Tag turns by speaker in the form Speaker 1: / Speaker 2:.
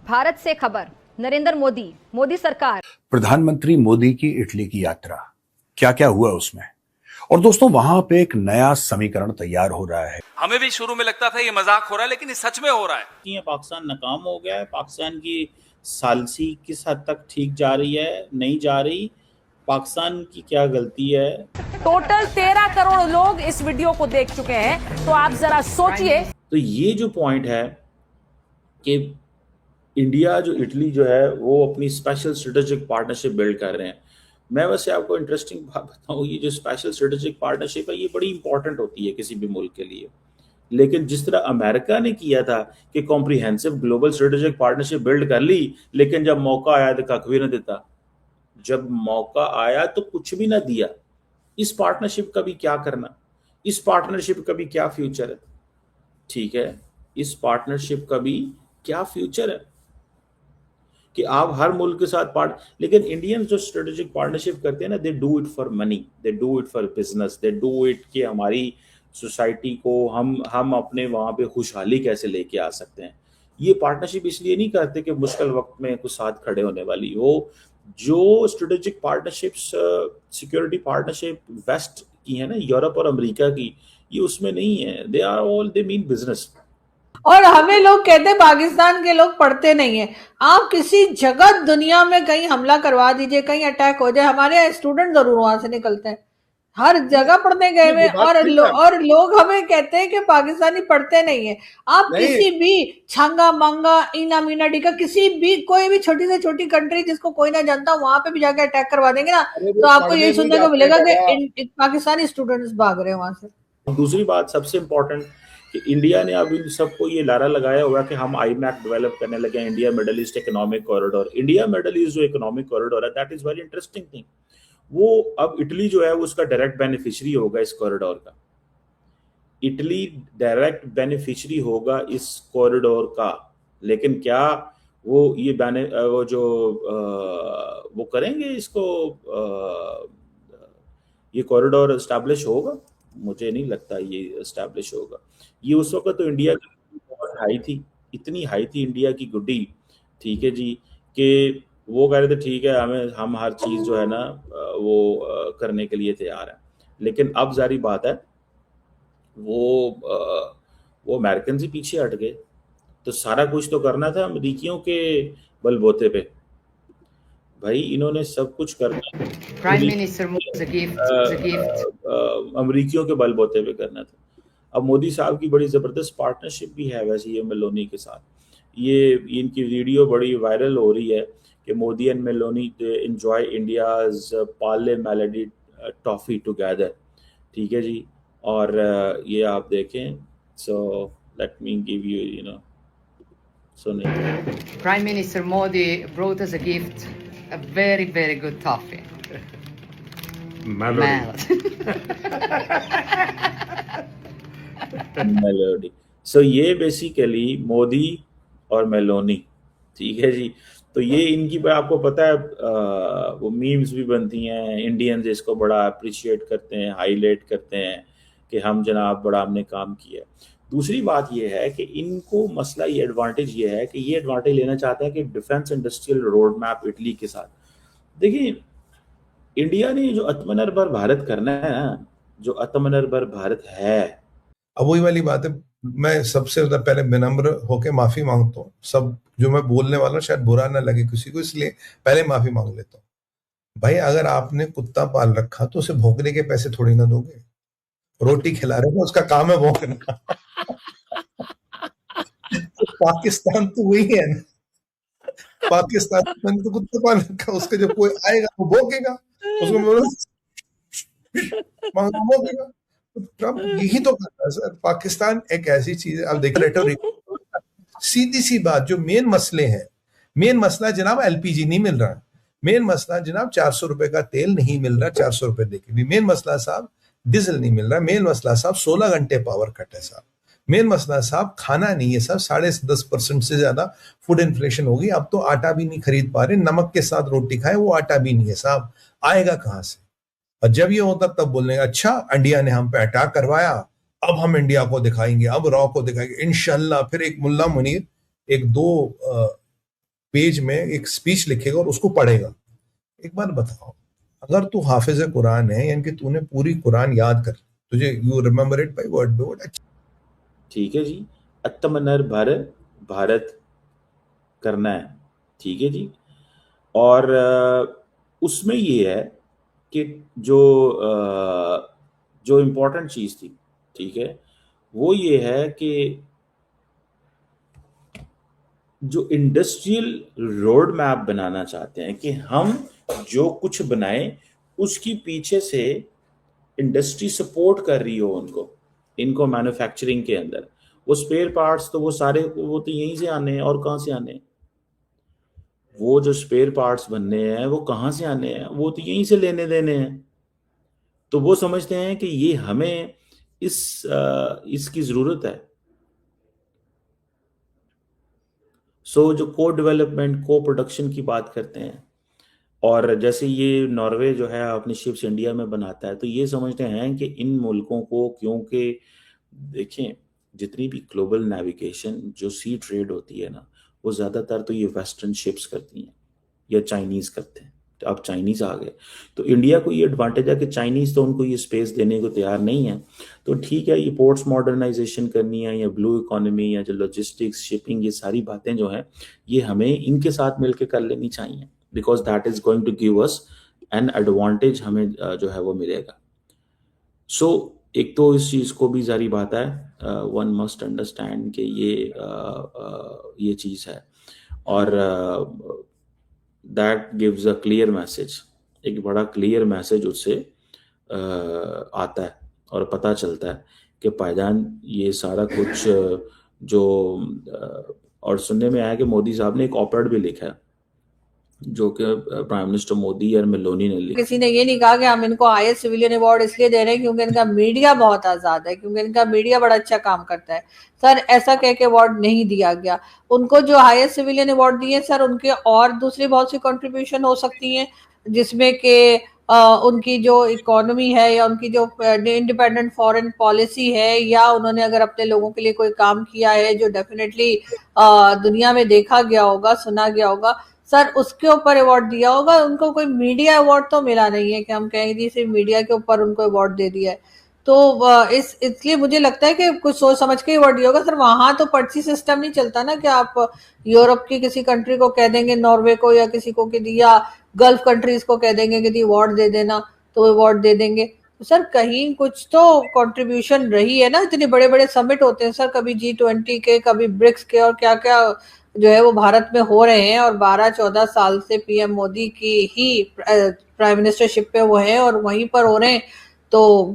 Speaker 1: भारत से खबर, नरेंद्र मोदी सरकार।
Speaker 2: प्रधानमंत्री मोदी की इटली की यात्रा, क्या क्या हुआ उसमें। और दोस्तों, वहां पे एक नया समीकरण तैयार हो रहा है।
Speaker 3: हमें भी शुरू में लगता था ये मजाक हो रहा है, लेकिन ये सच में हो रहा है।
Speaker 4: पाकिस्तान नाकाम हो गया है। पाकिस्तान की सालसी किस हद तक ठीक जा रही है, नहीं जा रही, पाकिस्तान की क्या गलती है।
Speaker 5: टोटल 13 करोड़ लोग इस वीडियो को देख चुके हैं, तो आप जरा सोचिए।
Speaker 4: तो ये जो पॉइंट है कि इंडिया जो इटली जो है वो अपनी स्पेशल स्ट्रेटेजिक पार्टनरशिप बिल्ड कर रहे हैं। मैं वैसे आपको इंटरेस्टिंग बात बताऊं, ये जो स्पेशल स्ट्रेटेजिक पार्टनरशिप है ये बड़ी इंपॉर्टेंट होती है किसी भी मुल्क के लिए। लेकिन जिस तरह अमेरिका ने किया था कि comprehensive global strategic partnership build कर ली, लेकिन जब मौका आया तो कख भी ना देता। जब मौका आया तो कुछ भी ना दिया। इस पार्टनरशिप का भी क्या करना, इस पार्टनरशिप का भी क्या फ्यूचर है। ठीक है, इस पार्टनरशिप का भी क्या फ्यूचर है कि आप हर मुल्क के साथ लेकिन इंडियंस जो स्ट्रेटेजिक पार्टनरशिप करते हैं ना, they do it for money, they do it for business, they do it कि हमारी सोसाइटी को हम अपने वहां पे खुशहाली कैसे लेके आ सकते हैं। ये पार्टनरशिप इसलिए नहीं करते कि मुश्किल वक्त में कुछ साथ खड़े होने वाली हो। जो strategic partnerships, security partnership west की है ना, यूरोप और अमेरिका की, ये उसमें नहीं है। They are all, they mean business.
Speaker 6: और हमें लोग कहते हैं पाकिस्तान के लोग पढ़ते नहीं है। आप किसी जगह दुनिया में कहीं हमला करवा दीजिए, कहीं अटैक हो जाए, हमारे स्टूडेंट जरूर वहां से निकलते हैं, हर जगह पढ़ने गए हुए। और लोग हमें कहते हैं कि पाकिस्तानी पढ़ते नहीं है। आप किसी भी छांगा मांगा इना मीना डिका, किसी भी कोई भी छोटी से छोटी कंट्री जिसको कोई ना जानता, वहां पे भी जाके अटैक करवा देंगे ना, तो आपको यही सुनने को मिलेगा कि पाकिस्तानी स्टूडेंट्स भाग रहे हैं वहां से।
Speaker 4: दूसरी बात सबसे इंपॉर्टेंट कि इंडिया ने अब इन सबको ये लारा लगाया हुआ कि हम आईमैक डेवलप करने लगे, India middle east economic corridor. India middle east जो इकोनॉमिक कॉरिडोर है, that is very interesting thing. वो अब इटली जो है वो उसका डायरेक्ट बेनिफिशियरी होगा इस कॉरिडोर का। इटली डायरेक्ट बेनिफिशियरी होगा इस कॉरिडोर का। लेकिन क्या वो ये वो जो वो करेंगे इसको, ये कॉरिडोर एस्टैब्लिश होगा? मुझे नहीं लगता ये एस्टैब्लिश होगा। ये उस वक्त तो इंडिया की बहुत हाई थी, इतनी हाई थी इंडिया की गुड्डी, ठीक है जी, कि वो कह रहे थे ठीक है हम हर चीज़ जो है ना वो करने के लिए तैयार है। लेकिन अब जारी बात है वो अमेरिकन ही पीछे हट गए। तो सारा कुछ तो करना था अमेरिकियों के बलबूते पे। भाई इन्होंने सब कुछ करना,
Speaker 7: प्राइम मिनिस्टर
Speaker 4: अमेरिकियों के बलबूते पे करना था। अब मोदी साहब की बड़ी जबरदस्त पार्टनरशिप भी है वैसे ये मेलोनी के साथ। ये इनकी वीडियो बड़ी वायरल हो रही है कि Modi and Meloni enjoy India's Parle melody toffee together, ठीक है जी। और ये आप देखें, so let me give you no सुनिए।
Speaker 7: Prime minister Modi brought us a gift, a very very good toffee.
Speaker 4: Melody. So ये बेसिकली मोदी और मेलोनी, ठीक है जी। तो ये इनकी आपको पता है वो मीम्स भी बनती हैं, इंडियंस इसको बड़ा अप्रिशिएट करते हैं, हाईलाइट करते हैं कि हम जनाब बड़ा हमने काम किया। दूसरी बात ये है कि इनको मसला ये एडवांटेज ये है कि ये एडवांटेज लेना चाहते हैं कि defence industrial road map Italy के साथ। देखिए इंडिया ने जो आत्मनिर्भर भारत करना है ना, जो आत्मनिर्भर भारत है,
Speaker 8: अब वही वाली बात है। मैं सबसे पहले विनम्र होकर माफी मांगता हूँ। सब जो मैं बोलने वाला शायद बुरा ना लगे किसी को, इसलिए पहले माफी मांग लेता हूँ। भाई अगर आपने कुत्ता पाल रखा तो उसे भौंकने के पैसे थोड़ी ना दोगे। रोटी खिला रहे हो, उसका काम है भौंकना। तो पाकिस्तान तो वही है ना, पाकिस्तान तो कुत्ता पाल रखा, उसका जब कोई आएगा वो भौंकेगा, उसको भौंकेगा। ट्रम्प यही तो करता है सर। पाकिस्तान एक ऐसी चीज है, अब देखो सीधी सी बात, जो मेन मसले हैं, मेन मसला जनाब एलपीजी नहीं मिल रहा, मेन मसला जनाब 400 रुपए का तेल नहीं मिल रहा, 400 रुपए देके भी मेन मसला साहब डीजल नहीं मिल रहा, मेन मसला साहब 16 घंटे पावर कट है साहब, मेन मसला साहब खाना नहीं है साहब, 10.5% से ज्यादा फूड इन्फ्लेशन होगी। अब तो आटा भी नहीं खरीद पा रहे, नमक के साथ रोटी खाए वो आटा भी नहीं है साहब, आएगा कहां से? और जब ये होता तब बोलने अच्छा इंडिया ने हम पे अटैक करवाया, अब हम इंडिया को दिखाएंगे, अब रॉ को दिखाएंगे इंशाल्लाह। फिर एक मुल्ला मुनीर एक दो पेज में एक स्पीच लिखेगा और उसको पढ़ेगा। एक बार बताओ, अगर तू हाफिज कुरान है, यानी कि तूने पूरी कुरान याद कर, तुझे you remember it by word by word.
Speaker 4: ठीक है जी, आत्मनिर्भर भारत करना है, ठीक है जी। और उसमें ये है कि जो इम्पोर्टेंट चीज थी, ठीक है, वो ये है कि जो इंडस्ट्रियल रोड मैप बनाना चाहते हैं कि हम जो कुछ बनाएं उसकी पीछे से इंडस्ट्री सपोर्ट कर रही हो इनको मैन्युफैक्चरिंग के अंदर। वो स्पेयर पार्ट्स तो वो सारे वो तो यहीं से आने हैं, और कहाँ से आने हैं? वो जो स्पेयर पार्ट्स बनने हैं वो कहाँ से आने हैं? वो तो यहीं से लेने देने हैं। तो वो समझते हैं कि ये हमें इसकी जरूरत है। सो जो को डेवलपमेंट, को प्रोडक्शन की बात करते हैं, और जैसे ये नॉर्वे जो है अपनी शिप्स इंडिया में बनाता है, तो ये समझते हैं कि इन मुल्कों को, क्योंकि देखें जितनी भी ग्लोबल नेविगेशन जो सी ट्रेड होती है ना, वो ज़्यादातर तो ये वेस्टर्न शिप्स करती हैं या चाइनीज़ करते हैं। तो अब चाइनीज़ आ गए, तो इंडिया को ये एडवांटेज है कि चाइनीज़ तो उनको ये स्पेस देने को तैयार नहीं है। तो ठीक है, ये पोर्ट्स मॉडर्नाइजेशन करनी है या ब्लू इकोनॉमी या जो लॉजिस्टिक्स, शिपिंग, ये सारी बातें जो हैं ये हमें इनके साथ मिलकर कर लेनी चाहिए, because that is going to give us an advantage, हमें जो है वो मिलेगा। सो एक तो इस चीज़ को भी जारी बात है, वन मस्ट अंडरस्टैंड कि ये चीज़ है, और that gives a clear message, एक बड़ा क्लियर मैसेज उससे आता है और पता चलता है कि पायदान ये सारा कुछ जो और सुनने में आया कि मोदी साहब ने एक ऑपरेड भी लिखा है जो कि प्राइम मिनिस्टर मोदी और मेलोनी ने लिखा।
Speaker 6: किसी ने ये नहीं कहा कि हम इनको हाईएस्ट सिविलियन अवार्ड इसलिए दे रहे हैं क्योंकि इनका मीडिया बहुत आजाद है, क्योंकि इनका मीडिया बड़ा अच्छा काम करता है। सर ऐसा कह के अवार्ड नहीं दिया गया उनको। जो हाईएस्ट सिविलियन अवार्ड दिए सर, उनके और दूसरी बहुत सी कंट्रीब्यूशन हो सकती है, जिसमें कि उनकी जो इकोनॉमी है या उनकी जो इंडिपेंडेंट फॉरेन पॉलिसी है, या उन्होंने अगर अपने लोगों के लिए कोई काम किया है जो डेफिनेटली दुनिया में देखा गया होगा, सुना गया होगा, सर उसके ऊपर अवार्ड दिया होगा। उनको कोई मीडिया अवार्ड तो मिला नहीं है कि हम कहेंगे सिर्फ मीडिया के ऊपर उनको अवार्ड दे दिया है। तो इसलिए मुझे लगता है कि कुछ सोच समझ के अवार्ड दिया होगा सर। वहां तो पर्ची सिस्टम नहीं चलता ना कि आप यूरोप की किसी कंट्री को कह देंगे, नॉर्वे को या किसी को कि या गल्फ कंट्रीज को कह देंगे कि अवार्ड दे देना, तो अवार्ड दे देंगे। तो सर कहीं कुछ तो कंट्रीब्यूशन रही है ना। इतने बड़े बड़े समिट होते हैं सर, कभी G20 के, कभी ब्रिक्स के, और क्या क्या जो है वो भारत में हो रहे हैं, और 12-14 साल से पीएम मोदी की ही प्राइम मिनिस्टरशिप पे वो है और वहीं पर हो रहे हैं। तो